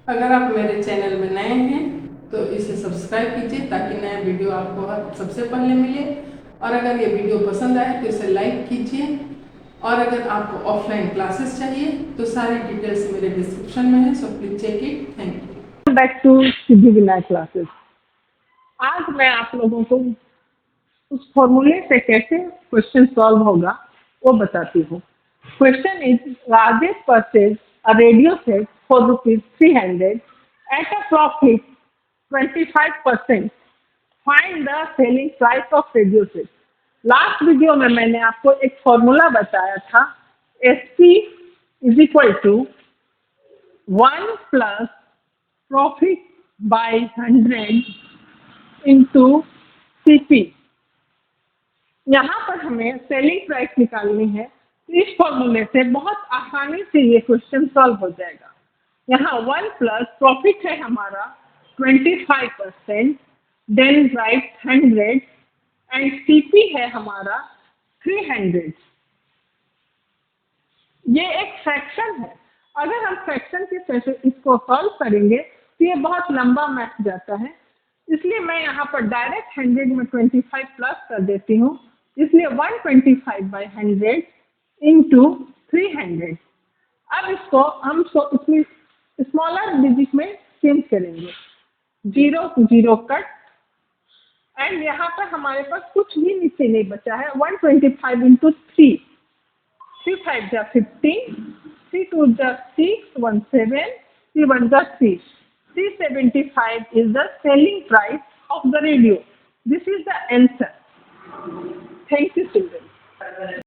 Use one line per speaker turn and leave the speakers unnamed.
अगर आप मेरे चैनल में नए हैं तो इसे सब्सक्राइब कीजिए ताकि नया वीडियो आपको सबसे पहले मिले। और अगर ये वीडियो पसंद आए तो इसे लाइक कीजिए। और अगर आपको ऑफलाइन क्लासेस चाहिए तो सारी डिटेल्स मेरे डिस्क्रिप्शन में है, so please check it. Thank you.
Back to Siddhi Vinayak classes. आज मैं आप लोगों को उस फॉर्मूले से कैसे क्वेश्चन सॉल्व होगा वो बताती हूँ। Question is Rajesh purchase a radio set for ₹300 at a profit 25%। Find the selling price of radio set. Last video में मैंने आपको एक फॉर्मूला बताया था, SP is equal to 1 plus profit by 100 into CP। यहाँ पर हमें सेलिंग प्राइस निकालनी है, तो इस फॉर्मूले से बहुत आसानी से ये क्वेश्चन सॉल्व हो जाएगा। यहाँ 1 प्लस प्रॉफिट है हमारा 25%, देन राइट 100 एंड CP है हमारा 300। ये एक फ्रैक्शन है। अगर हम फ्रैक्शन के से इसको सॉल्व करेंगे तो ये बहुत लंबा मैथ जाता है, इसलिए मैं यहाँ पर डायरेक्ट 100 में 25 प्लस कर देती हूँ, इसलिए 125/100 इंटू 300। अब इसको हम इसमें स्मॉलर डिजिट में चेंज करेंगे, 0 0 कट, एंड यहाँ पर हमारे पास कुछ भी नीचे नहीं बचा है। 125 इंटू 3, 3 5 जा 15, 3 2 जा 6, 1 7, 3 1 जा 3, 375 is the selling price of the radio. This is the answer. Thank you, children.